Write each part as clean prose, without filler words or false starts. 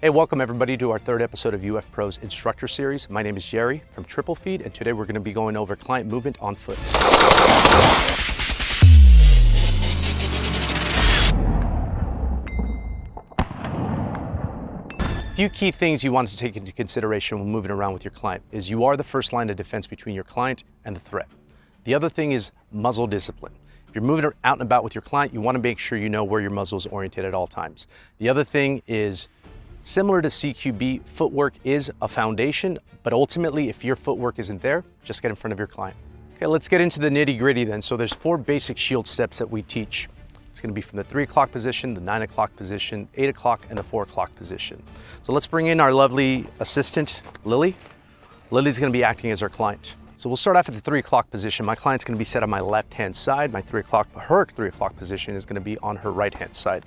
Hey, welcome everybody to our third episode of UF Pro's Instructor Series. My name is Jerry from Triple Feed, and today we're going to be going over client movement on foot. A few key things you want to take into consideration when moving around with your client is you are the first line of defense between your client and the threat. The other thing is muzzle discipline. If you're moving out and about with your client, you want to make sure you know where your muzzle is oriented at all times. The other thing is, similar to CQB, footwork is a foundation, but ultimately, if your footwork isn't there, just get in front of your client. Okay, let's get into the nitty gritty then. So there's 4 basic shield steps that we teach. It's gonna be from the 3 o'clock position, the 9 o'clock position, 8 o'clock, and the 4 o'clock position. So let's bring in our lovely assistant, Lily. Lily's gonna be acting as our client. So we'll start off at the 3 o'clock position. My client's gonna be set on my left-hand side. Her 3 o'clock position is gonna be on her right-hand side.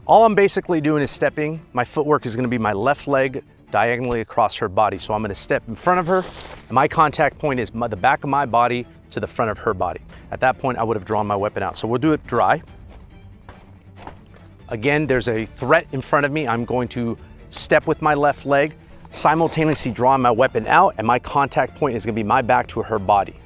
All I'm basically doing is stepping. My footwork is gonna be my left leg diagonally across her body. So I'm gonna step in front of her, and my contact point is the back of my body to the front of her body. At that point, I would have drawn my weapon out. So we'll do it dry. Again, there's a threat in front of me. I'm going to step with my left leg, simultaneously draw my weapon out, and my contact point is gonna be my back to her body.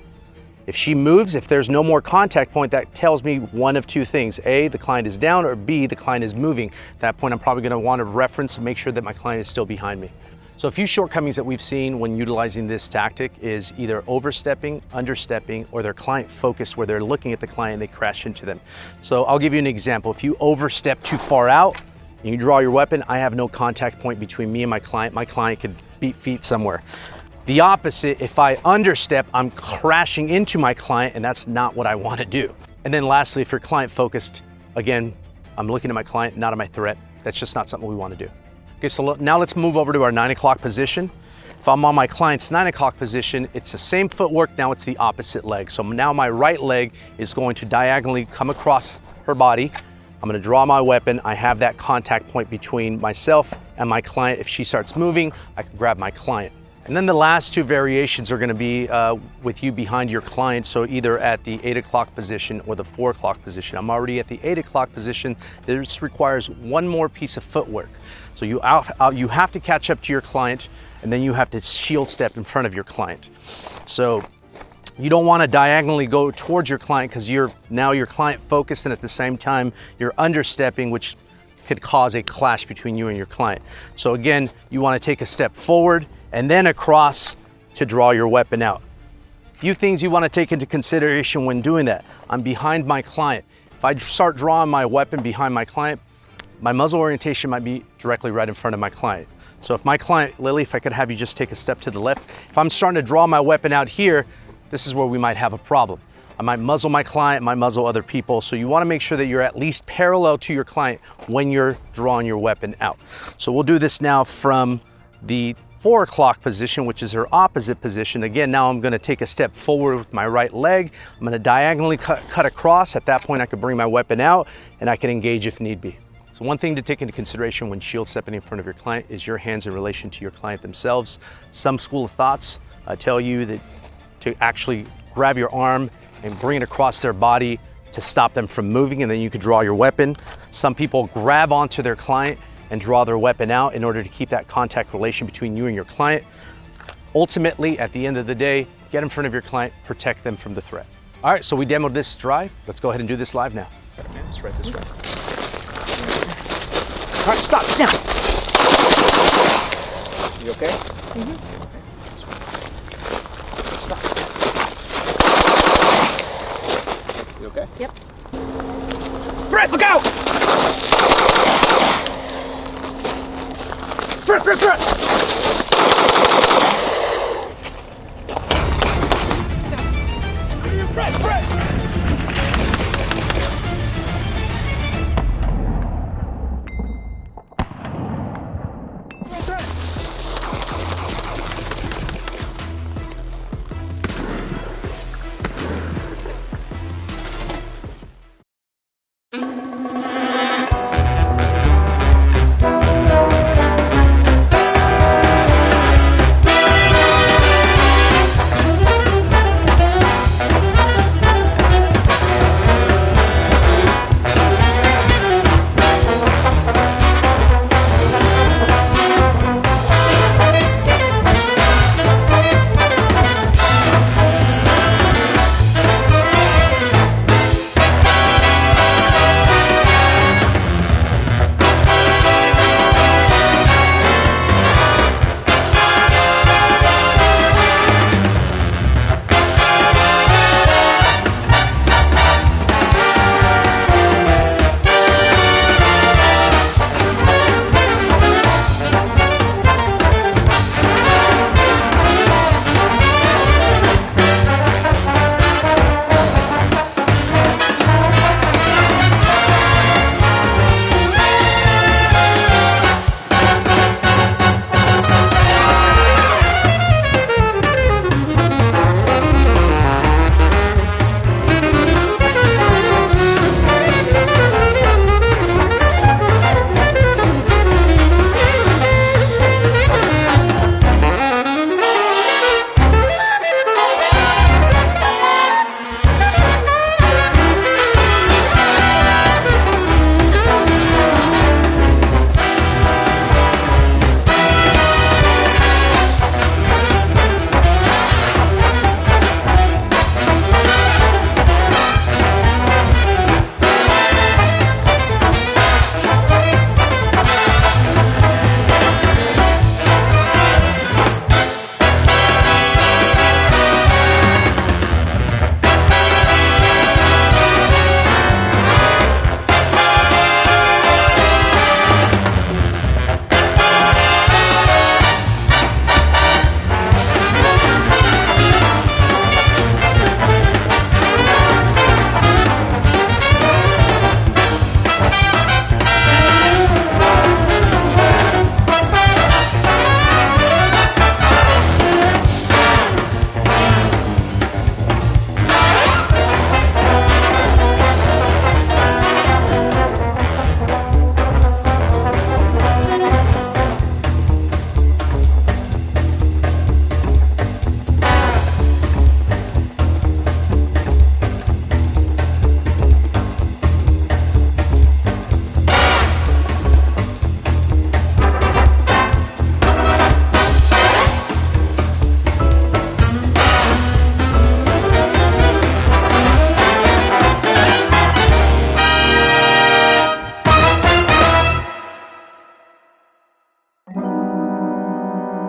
If she moves, if there's no more contact point, that tells me one of 2 things. A, the client is down, or B, the client is moving. At that point, I'm probably gonna want to reference and make sure that my client is still behind me. So a few shortcomings that we've seen when utilizing this tactic is either overstepping, understepping, or they're client focused where they're looking at the client and they crash into them. So I'll give you an example. If you overstep too far out and you draw your weapon, I have no contact point between me and my client. My client could beat feet somewhere. The opposite, if I understep, I'm crashing into my client, and that's not what I want to do. And then lastly, if you're client focused, again, I'm looking at my client, not at my threat. That's just not something we want to do. Okay, so now let's move over to our 9 o'clock position. If I'm on my client's 9 o'clock position, it's the same footwork, now it's the opposite leg. So now my right leg is going to diagonally come across her body. I'm gonna draw my weapon. I have that contact point between myself and my client. If she starts moving, I can grab my client. And then the last 2 variations are gonna be with you behind your client, so either at the 8 o'clock position or the 4 o'clock position. I'm already at the 8 o'clock position. This requires one more piece of footwork. So you have to catch up to your client, and then you have to shield step in front of your client. So you don't wanna diagonally go towards your client because now your client focused, and at the same time, you're understepping, which could cause a clash between you and your client. So again, you wanna take a step forward, and then across to draw your weapon out. Few things you want to take into consideration when doing that. I'm behind my client. If I start drawing my weapon behind my client, my muzzle orientation might be directly right in front of my client. So if my client, Lily, if I could have you just take a step to the left. If I'm starting to draw my weapon out here, this is where we might have a problem. I might muzzle my client, might muzzle other people. So you want to make sure that you're at least parallel to your client when you're drawing your weapon out. So we'll do this now from the 4 o'clock position, which is her opposite position. Again, now I'm gonna take a step forward with my right leg. I'm gonna diagonally cut across. At that point, I could bring my weapon out and I can engage if need be. So one thing to take into consideration when shield stepping in front of your client is your hands in relation to your client themselves. Some school of thoughts tell you that to actually grab your arm and bring it across their body to stop them from moving, and then you could draw your weapon. Some people grab onto their client and draw their weapon out in order to keep that contact relation between you and your client. Ultimately, at the end of the day, get in front of your client, protect them from the threat. All right, so we demoed this dry. Let's go ahead and do this live now. Let's try this right. All right, stop, now. You okay? Mm-hmm. Stop. You okay? Yep. Brett, look out! Brett!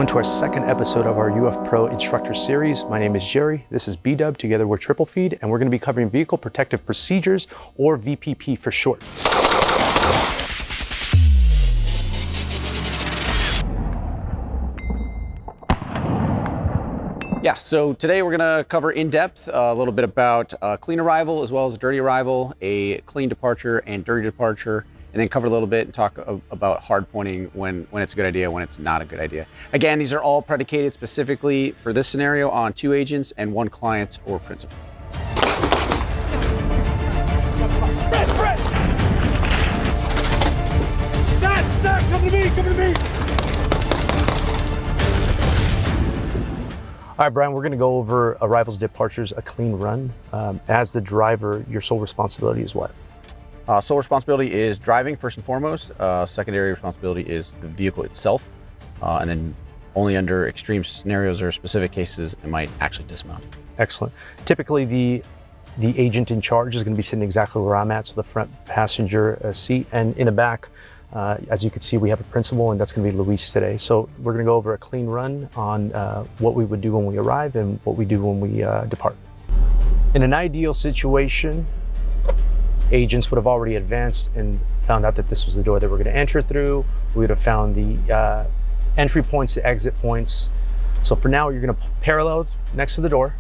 to our second episode of our UF Pro Instructor Series. My name is Jerry, this is B-Dub, together we're Triple Feed, and we're going to be covering Vehicle Protective Procedures, or VPP for short. Yeah, so today we're going to cover in depth a little bit about clean arrival as well as dirty arrival, a clean departure and dirty departure, and then cover a little bit and talk about hard pointing when it's a good idea, when it's not a good idea. Again, these are all predicated specifically for this scenario on 2 agents and 1 client or principal. Brett! Stop! Come to me! All right, Brian, we're going to go over arrivals, departures, a clean run. As the driver, your sole responsibility is what? Sole responsibility is driving first and foremost. Secondary responsibility is the vehicle itself. And then only under extreme scenarios or specific cases, it might actually dismount. Excellent. Typically, the agent in charge is going to be sitting exactly where I'm at, so the front passenger seat, and in the back, as you can see, we have a principal, and that's going to be Luis today. So we're going to go over a clean run on what we would do when we arrive and what we do when we depart. In an ideal situation, agents would have already advanced and found out that this was the door that we're going to enter through. We would have found the entry points, the exit points. So for now, you're going to parallel next to the door.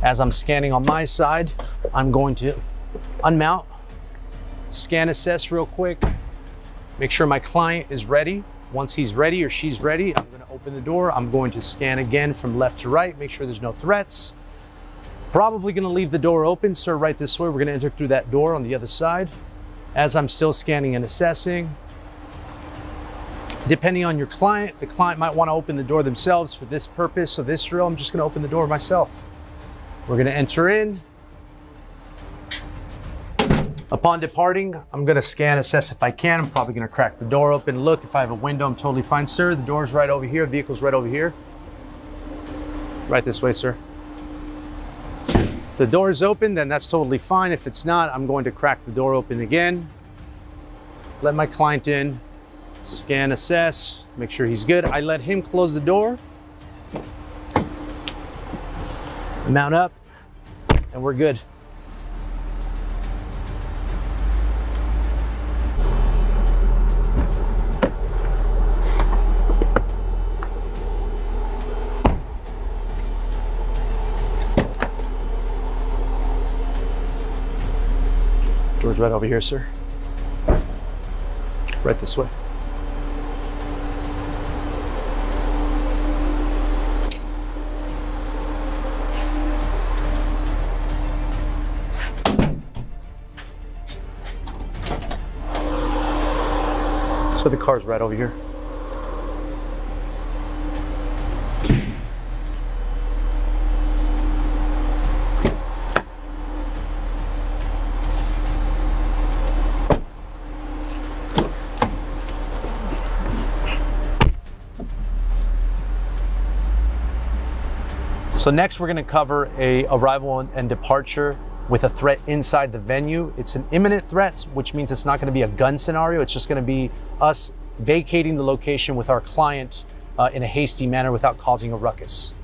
As I'm scanning on my side, I'm going to unmount, scan, assess real quick, make sure my client is ready. Once he's ready or she's ready, I'm going to open the door. I'm going to scan again from left to right, make sure there's no threats. Probably going to leave the door open, sir, right this way. We're going to enter through that door on the other side. As I'm still scanning and assessing, depending on your client, the client might want to open the door themselves. For this purpose of this drill, I'm just going to open the door myself. We're going to enter in. Upon departing, I'm going to scan, assess if I can. I'm probably going to crack the door open. Look, if I have a window, I'm totally fine. Sir, the door's right over here. Vehicle's right over here. Right this way, sir. If the door is open, then that's totally fine. If it's not, I'm going to crack the door open again. Let my client in. Scan, assess, make sure he's good. I let him close the door. Mount up, and we're good. Door's right over here, sir. Right this way. So the car's right over here. So next we're going to cover a arrival and departure with a threat inside the venue. It's an imminent threat, which means it's not going to be a gun scenario. It's just going to be us vacating the location with our client in a hasty manner without causing a ruckus.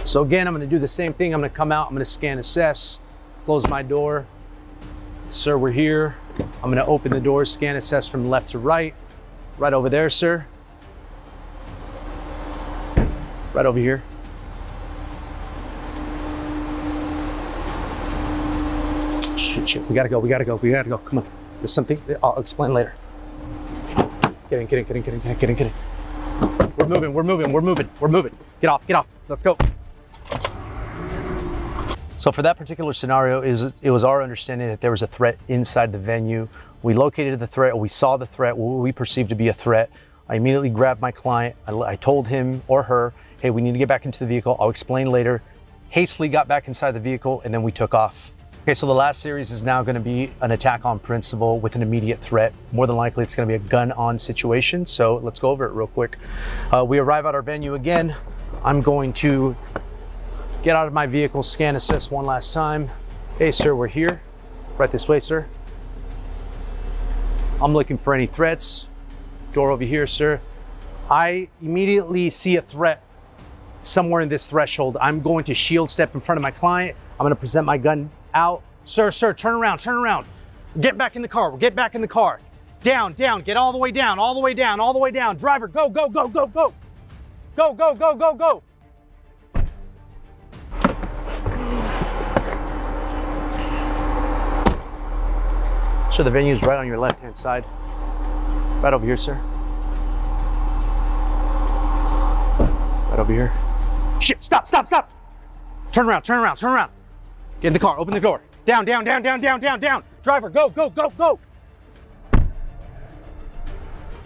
So again, I'm going to do the same thing. I'm going to come out, I'm going to scan, assess, close my door. Sir, we're here. I'm going to open the door, scan, assess from left to right. Right over there, sir. Right over here. Shit, we gotta go. Come on. There's something, I'll explain later. Get in. We're moving. Get off. Let's go. So for that particular scenario, it was our understanding that there was a threat inside the venue. We located the threat, or we saw the threat, what we perceived to be a threat. I immediately grabbed my client. I told him or her, hey, we need to get back into the vehicle. I'll explain later. Hastily got back inside the vehicle, and then we took off. Okay, so the last series is now going to be an attack on principal with an immediate threat. More than likely, it's going to be a gun-on situation. So let's go over it real quick. We arrive at our venue again. I'm going to get out of my vehicle, scan, assess one last time. Hey, sir, we're here. Right this way, sir. I'm looking for any threats. Door over here, sir. I immediately see a threat somewhere in this threshold. I'm going to shield step in front of my client. I'm going to present my gun out. Sir, turn around, turn around. Get back in the car, get back in the car. Down, get all the way down, all the way down, all the way down. Driver, go, go, go, go, go. Go, go, go, go, go. So the venue's right on your left-hand side. Right over here, sir. Right over here. Shit, stop. Turn around. Get in the car, open the door. Down. Driver, go, go, go, go.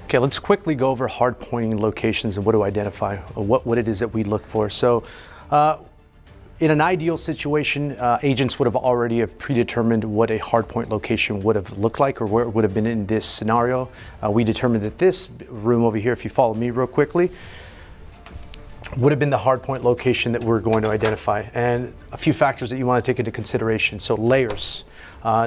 Okay, let's quickly go over hard pointing locations and what to identify, or what it is that we look for. So, in an ideal situation, agents would have already have predetermined what a hardpoint location would have looked like, or where it would have been in this scenario. We determined that this room over here, if you follow me real quickly, would have been the hardpoint location that we're going to identify. And a few factors that you want to take into consideration. So layers.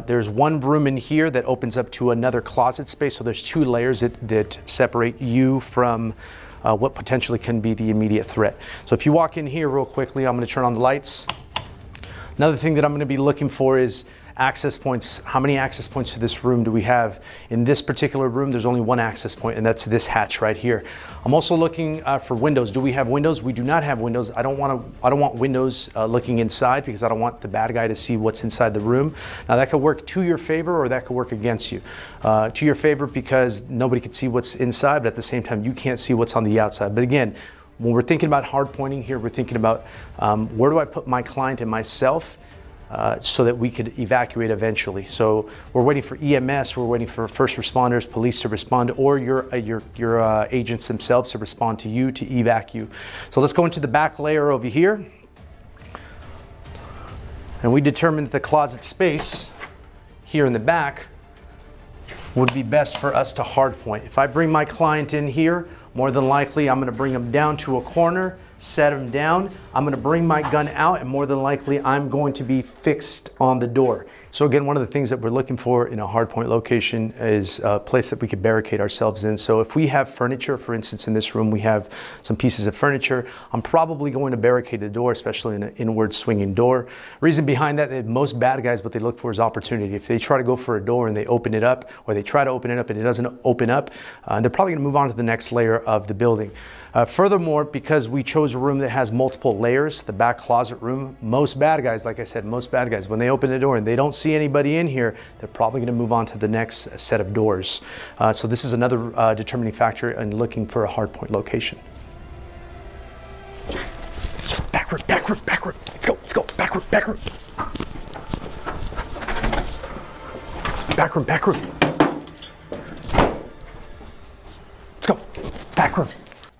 There's one room in here that opens up to another closet space. So there's two layers that separate you from what potentially can be the immediate threat. So if you walk in here real quickly, I'm going to turn on the lights. Another thing that I'm going to be looking for is access points. How many access points to this room do we have? In this particular room, there's only one access point, and that's this hatch right here. I'm also looking for windows. Do we have windows? We do not have windows. I don't want windows looking inside, because I don't want the bad guy to see what's inside the room. Now that could work to your favor, or that could work against you. To your favor, because nobody can see what's inside, but at the same time, you can't see what's on the outside. But again, when we're thinking about hard pointing here, we're thinking about where do I put my client and myself so that we could evacuate eventually. So we're waiting for EMS, we're waiting for first responders, police to respond, or your agents themselves to respond to you to evac you. So let's go into the back layer over here. And we determined that the closet space here in the back would be best for us to hardpoint. If I bring my client in here, more than likely I'm going to bring him down to a corner, set him down. I'm going to bring my gun out, and more than likely I'm going to be fixed on the door. So again, one of the things that we're looking for in a hardpoint location is a place that we could barricade ourselves in. So if we have furniture, for instance, in this room we have some pieces of furniture, I'm probably going to barricade the door, especially in an inward swinging door. Reason behind that, most bad guys, what they look for is opportunity. If they try to go for a door and they open it up, or they try to open it up and it doesn't open up, they're probably going to move on to the next layer of the building. Furthermore, because we chose a room that has multiple layers, the back closet room, most bad guys, like I said, most bad guys, when they open the door and they don't see anybody in here, they're probably going to move on to the next set of doors. So this is another determining factor in looking for a hardpoint location. So backward. Let's go, backward. Backward. Let's go, backward.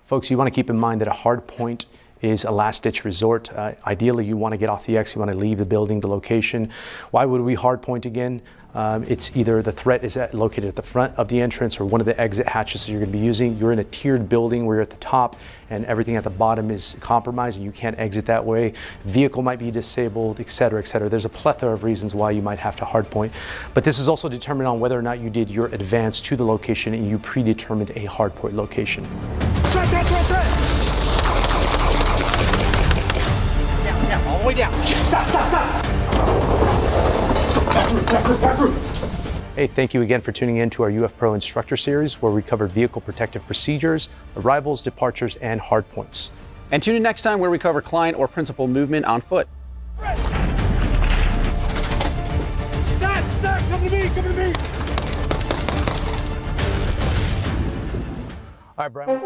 Folks, you want to keep in mind that a hard point is a last-ditch resort. Ideally, you want to get off the X, you want to leave the building, the location. Why would we hard point again? It's either the threat is located at the front of the entrance or one of the exit hatches that you're going to be using. You're in a tiered building where you're at the top and everything at the bottom is compromised and you can't exit that way. Vehicle might be disabled, et cetera, et cetera. There's a plethora of reasons why you might have to hard point. But this is also determined on whether or not you did your advance to the location and you predetermined a hard point location. Down, all the way down. Stop. Backward. Hey, thank you again for tuning in to our UF Pro Instructor Series, where we cover vehicle protective procedures, arrivals, departures, and hard points. And tune in next time where we cover client or principal movement on foot. Stop, come to me. All right, Brian.